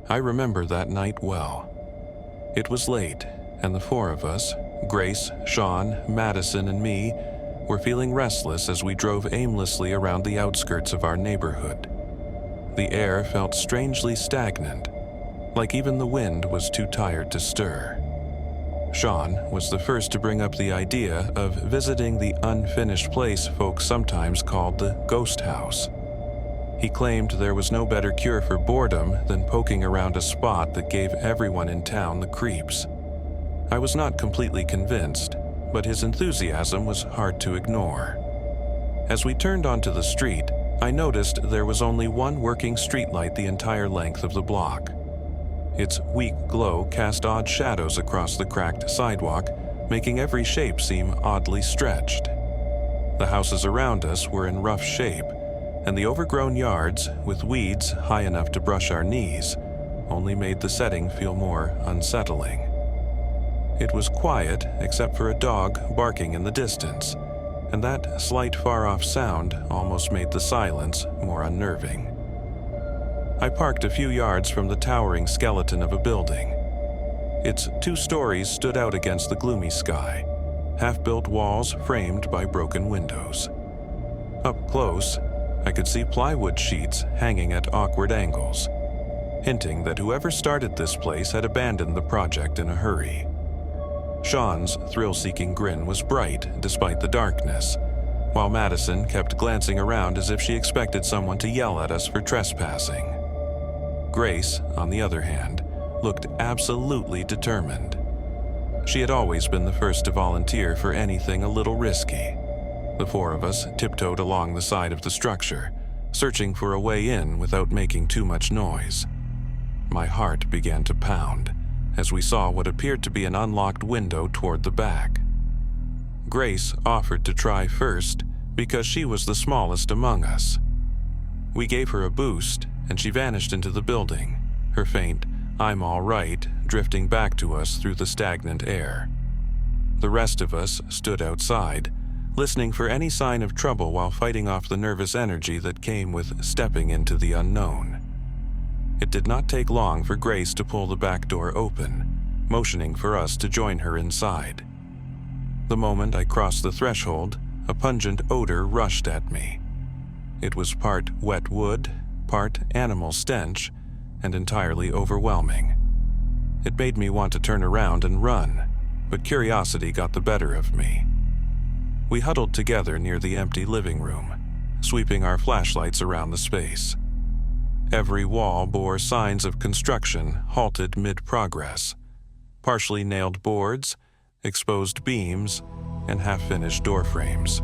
I remember that night well. It was late, and the four of us, Grace, Sean, Madison, and me, were feeling restless as we drove aimlessly around the outskirts of our neighborhood. The air felt strangely stagnant, like even the wind was too tired to stir. Sean was the first to bring up the idea of visiting the unfinished place folks sometimes called the ghost house. He claimed there was no better cure for boredom than poking around a spot that gave everyone in town the creeps. I was not completely convinced, but his enthusiasm was hard to ignore. As we turned onto the street, I noticed there was only one working streetlight the entire length of the block. Its weak glow cast odd shadows across the cracked sidewalk, making every shape seem oddly stretched. The houses around us were in rough shape, and the overgrown yards, with weeds high enough to brush our knees, only made the setting feel more unsettling. It was quiet except for a dog barking in the distance, and that slight far-off sound almost made the silence more unnerving. I parked a few yards from the towering skeleton of a building. Its 2 stories stood out against the gloomy sky, half-built walls framed by broken windows. Up close, I could see plywood sheets hanging at awkward angles, hinting that whoever started this place had abandoned the project in a hurry. Sean's thrill-seeking grin was bright despite the darkness, while Madison kept glancing around as if she expected someone to yell at us for trespassing. Grace, on the other hand, looked absolutely determined. She had always been the first to volunteer for anything a little risky. The 4 of us tiptoed along the side of the structure, searching for a way in without making too much noise. My heart began to pound as we saw what appeared to be an unlocked window toward the back. Grace offered to try first because she was the smallest among us. We gave her a boost, and she vanished into the building, her faint, "I'm all right," drifting back to us through the stagnant air. The rest of us stood outside, listening for any sign of trouble while fighting off the nervous energy that came with stepping into the unknown. It did not take long for Grace to pull the back door open, motioning for us to join her inside. The moment I crossed the threshold, a pungent odor rushed at me. It was part wet wood, part animal stench, and entirely overwhelming. It made me want to turn around and run, but curiosity got the better of me. We huddled together near the empty living room, sweeping our flashlights around the space. Every wall bore signs of construction halted mid-progress: partially nailed boards, exposed beams, and half-finished door frames.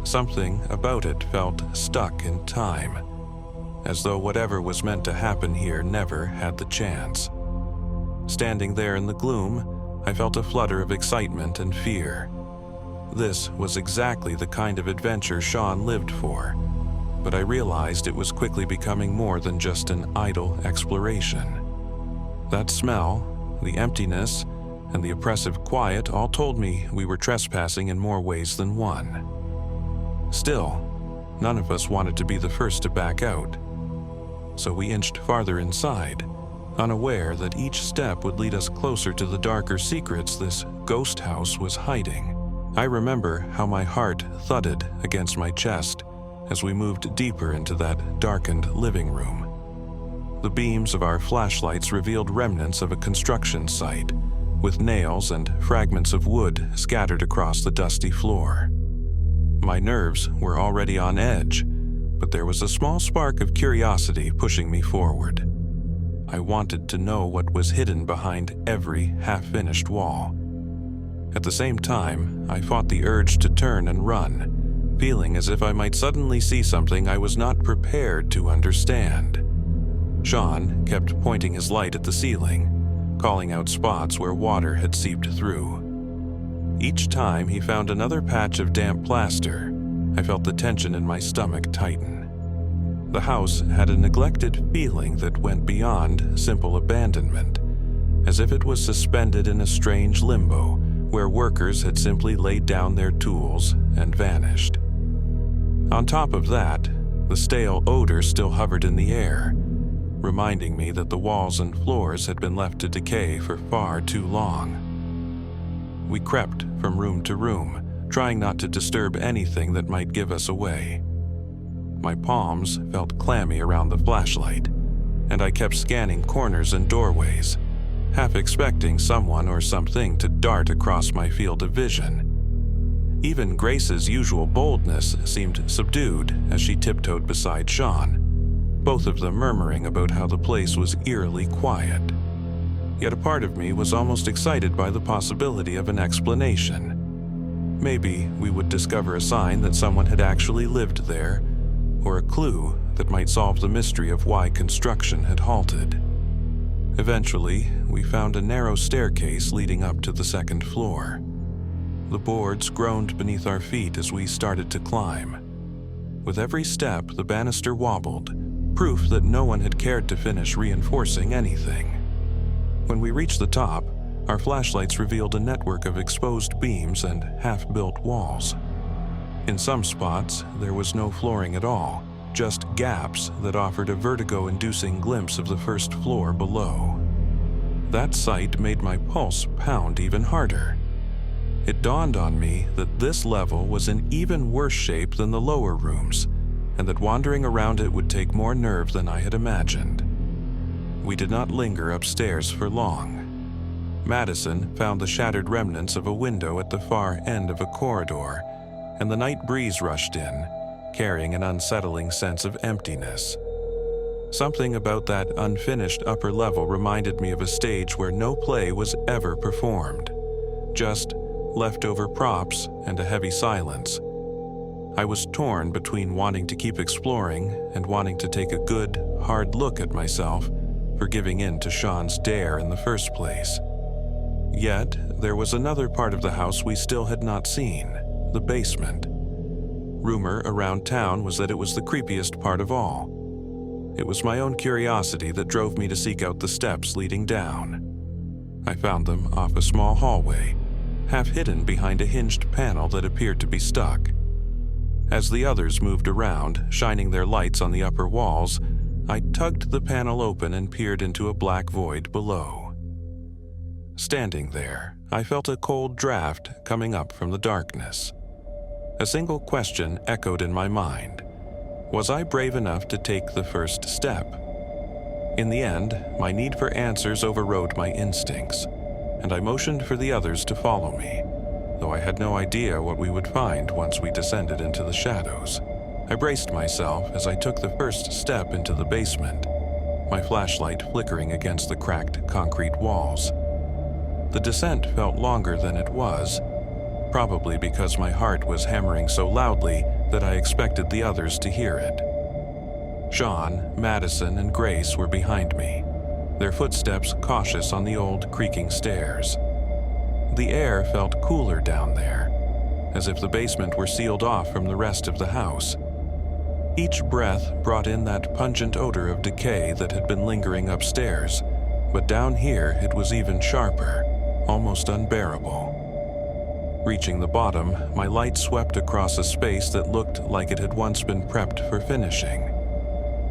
Something about it felt stuck in time, as though whatever was meant to happen here never had the chance. Standing there in the gloom, I felt a flutter of excitement and fear. This was exactly the kind of adventure Sean lived for, but I realized it was quickly becoming more than just an idle exploration. That smell, the emptiness, and the oppressive quiet all told me we were trespassing in more ways than one. Still, none of us wanted to be the first to back out, so we inched farther inside, unaware that each step would lead us closer to the darker secrets this ghost house was hiding. I remember how my heart thudded against my chest as we moved deeper into that darkened living room. The beams of our flashlights revealed remnants of a construction site, with nails and fragments of wood scattered across the dusty floor. My nerves were already on edge, but there was a small spark of curiosity pushing me forward. I wanted to know what was hidden behind every half-finished wall. At the same time, I fought the urge to turn and run, feeling as if I might suddenly see something I was not prepared to understand. Sean kept pointing his light at the ceiling, calling out spots where water had seeped through. Each time he found another patch of damp plaster, I felt the tension in my stomach tighten. The house had a neglected feeling that went beyond simple abandonment, as if it was suspended in a strange limbo where workers had simply laid down their tools and vanished. On top of that, the stale odor still hovered in the air, reminding me that the walls and floors had been left to decay for far too long. We crept from room to room, trying not to disturb anything that might give us away. My palms felt clammy around the flashlight, and I kept scanning corners and doorways, half expecting someone or something to dart across my field of vision. Even Grace's usual boldness seemed subdued as she tiptoed beside Sean, both of them murmuring about how the place was eerily quiet. Yet a part of me was almost excited by the possibility of an explanation. Maybe we would discover a sign that someone had actually lived there, or a clue that might solve the mystery of why construction had halted. Eventually, we found a narrow staircase leading up to the second floor. The boards groaned beneath our feet as we started to climb. With every step, the banister wobbled, proof that no one had cared to finish reinforcing anything. When we reached the top, our flashlights revealed a network of exposed beams and half-built walls. In some spots, there was no flooring at all, just gaps that offered a vertigo-inducing glimpse of the first floor below. That sight made my pulse pound even harder. It dawned on me that this level was in even worse shape than the lower rooms, and that wandering around it would take more nerve than I had imagined. We did not linger upstairs for long. Madison found the shattered remnants of a window at the far end of a corridor, and the night breeze rushed in, carrying an unsettling sense of emptiness. Something about that unfinished upper level reminded me of a stage where no play was ever performed, just leftover props and a heavy silence. I was torn between wanting to keep exploring and wanting to take a good, hard look at myself for giving in to Sean's dare in the first place. Yet, there was another part of the house we still had not seen, the basement. Rumor around town was that it was the creepiest part of all. It was my own curiosity that drove me to seek out the steps leading down. I found them off a small hallway, half hidden behind a hinged panel that appeared to be stuck. As the others moved around, shining their lights on the upper walls, I tugged the panel open and peered into a black void below. Standing there, I felt a cold draft coming up from the darkness. A single question echoed in my mind. Was I brave enough to take the first step? In the end, my need for answers overrode my instincts, and I motioned for the others to follow me, though I had no idea what we would find once we descended into the shadows. I braced myself as I took the first step into the basement, my flashlight flickering against the cracked concrete walls. The descent felt longer than it was, probably because my heart was hammering so loudly that I expected the others to hear it. Sean, Madison, and Grace were behind me, their footsteps cautious on the old creaking stairs. The air felt cooler down there, as if the basement were sealed off from the rest of the house. Each breath brought in that pungent odor of decay that had been lingering upstairs, but down here it was even sharper, almost unbearable. Reaching the bottom, my light swept across a space that looked like it had once been prepped for finishing.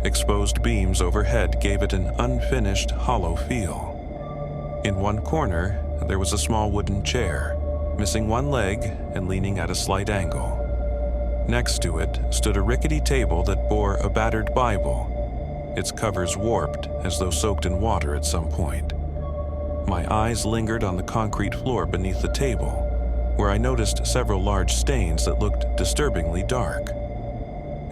Exposed beams overhead gave it an unfinished, hollow feel. In one corner, there was a small wooden chair, missing one leg and leaning at a slight angle. Next to it stood a rickety table that bore a battered Bible, its covers warped as though soaked in water at some point. My eyes lingered on the concrete floor beneath the table, where I noticed several large stains that looked disturbingly dark.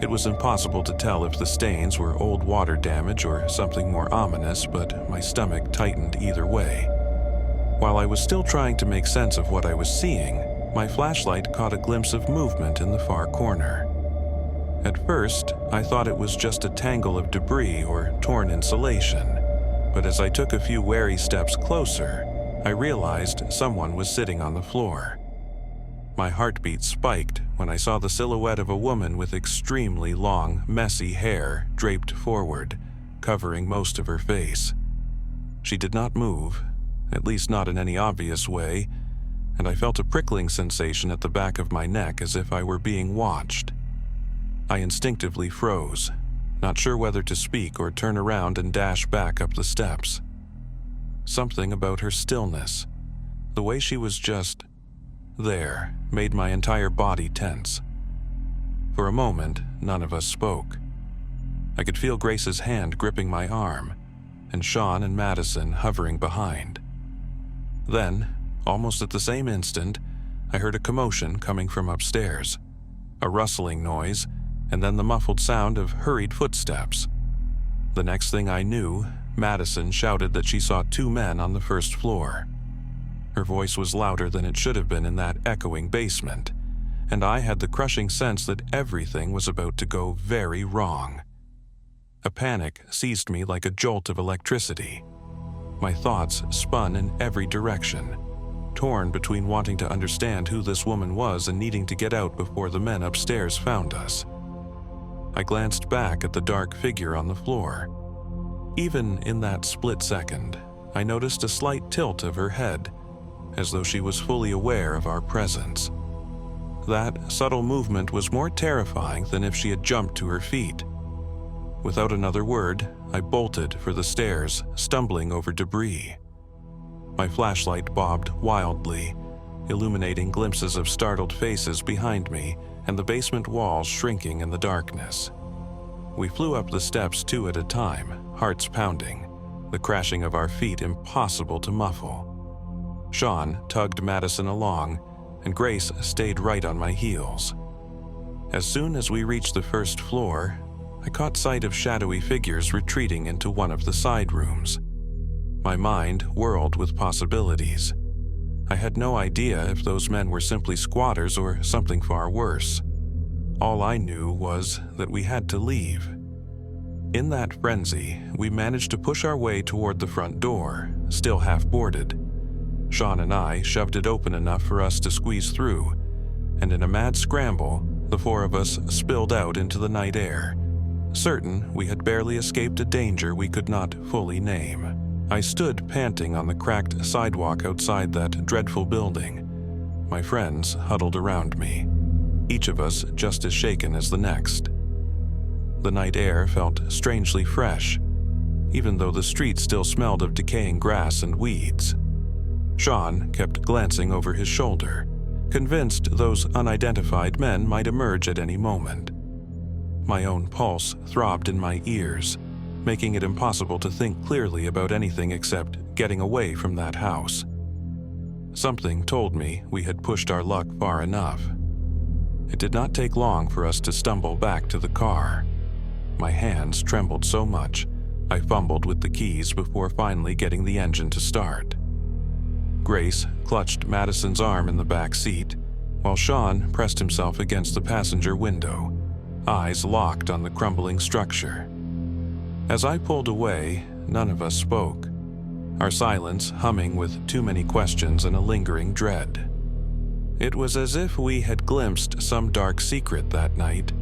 It was impossible to tell if the stains were old water damage or something more ominous, but my stomach tightened either way. While I was still trying to make sense of what I was seeing, my flashlight caught a glimpse of movement in the far corner. At first, I thought it was just a tangle of debris or torn insulation, but as I took a few wary steps closer, I realized someone was sitting on the floor. My heartbeat spiked when I saw the silhouette of a woman with extremely long, messy hair draped forward, covering most of her face. She did not move, at least not in any obvious way, and I felt a prickling sensation at the back of my neck as if I were being watched. I instinctively froze, not sure whether to speak or turn around and dash back up the steps. Something about her stillness, the way she was just there, made my entire body tense. For a moment, none of us spoke. I could feel Grace's hand gripping my arm, and Sean and Madison hovering behind. Then, almost at the same instant, I heard a commotion coming from upstairs, a rustling noise, and then the muffled sound of hurried footsteps. The next thing I knew, Madison shouted that she saw 2 men on the first floor. Her voice was louder than it should have been in that echoing basement, and I had the crushing sense that everything was about to go very wrong. A panic seized me like a jolt of electricity. My thoughts spun in every direction, torn between wanting to understand who this woman was and needing to get out before the men upstairs found us. I glanced back at the dark figure on the floor. Even in that split second, I noticed a slight tilt of her head, as though she was fully aware of our presence. That subtle movement was more terrifying than if she had jumped to her feet. Without another word, I bolted for the stairs, stumbling over debris. My flashlight bobbed wildly, illuminating glimpses of startled faces behind me and the basement walls shrinking in the darkness. We flew up the steps 2 at a time, hearts pounding, the crashing of our feet impossible to muffle. Sean tugged Madison along, and Grace stayed right on my heels. As soon as we reached the first floor, I caught sight of shadowy figures retreating into one of the side rooms. My mind whirled with possibilities. I had no idea if those men were simply squatters or something far worse. All I knew was that we had to leave. In that frenzy, we managed to push our way toward the front door, still half-boarded. Sean and I shoved it open enough for us to squeeze through, and in a mad scramble, the 4 of us spilled out into the night air, certain we had barely escaped a danger we could not fully name. I stood panting on the cracked sidewalk outside that dreadful building, my friends huddled around me, each of us just as shaken as the next. The night air felt strangely fresh, even though the street still smelled of decaying grass and weeds. Sean kept glancing over his shoulder, convinced those unidentified men might emerge at any moment. My own pulse throbbed in my ears, making it impossible to think clearly about anything except getting away from that house. Something told me we had pushed our luck far enough. It did not take long for us to stumble back to the car. My hands trembled so much, I fumbled with the keys before finally getting the engine to start. Grace clutched Madison's arm in the back seat, while Sean pressed himself against the passenger window, eyes locked on the crumbling structure. As I pulled away, none of us spoke, our silence humming with too many questions and a lingering dread. It was as if we had glimpsed some dark secret that night,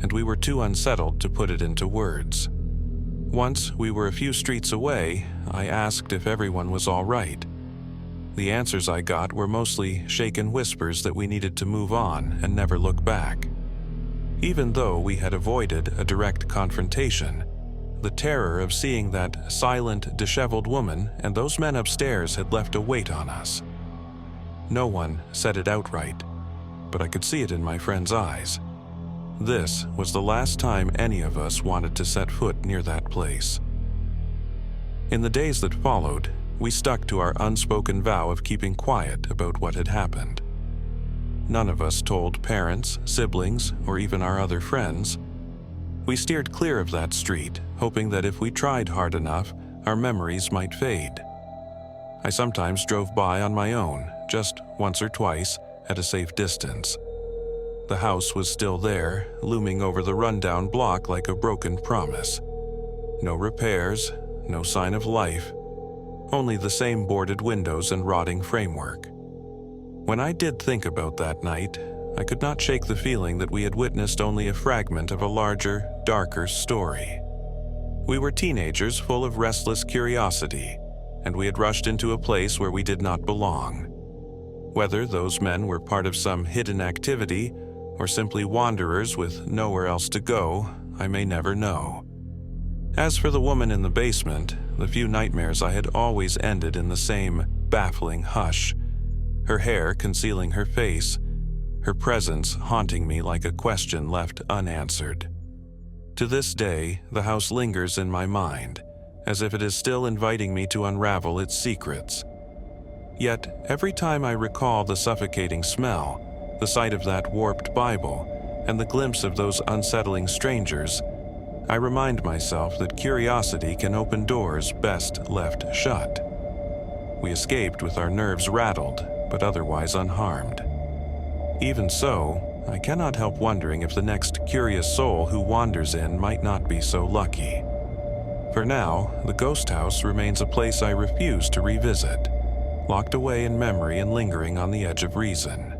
and we were too unsettled to put it into words. Once we were a few streets away, I asked if everyone was all right. The answers I got were mostly shaken whispers that we needed to move on and never look back. Even though we had avoided a direct confrontation, the terror of seeing that silent, disheveled woman and those men upstairs had left a weight on us. No one said it outright, but I could see it in my friend's eyes. This was the last time any of us wanted to set foot near that place. In the days that followed, we stuck to our unspoken vow of keeping quiet about what had happened. None of us told parents, siblings, or even our other friends. We steered clear of that street, hoping that if we tried hard enough, our memories might fade. I sometimes drove by on my own, just once or twice, at a safe distance. The house was still there, looming over the rundown block like a broken promise. No repairs, no sign of life, only the same boarded windows and rotting framework. When I did think about that night, I could not shake the feeling that we had witnessed only a fragment of a larger, darker story. We were teenagers full of restless curiosity, and we had rushed into a place where we did not belong. Whether those men were part of some hidden activity or simply wanderers with nowhere else to go, I may never know. As for the woman in the basement, the few nightmares I had always ended in the same baffling hush, her hair concealing her face, her presence haunting me like a question left unanswered. To this day, the house lingers in my mind, as if it is still inviting me to unravel its secrets. Yet, every time I recall the suffocating smell, the sight of that warped Bible, and the glimpse of those unsettling strangers, I remind myself that curiosity can open doors best left shut. We escaped with our nerves rattled, but otherwise unharmed. Even so, I cannot help wondering if the next curious soul who wanders in might not be so lucky. For now, the ghost house remains a place I refuse to revisit, locked away in memory and lingering on the edge of reason.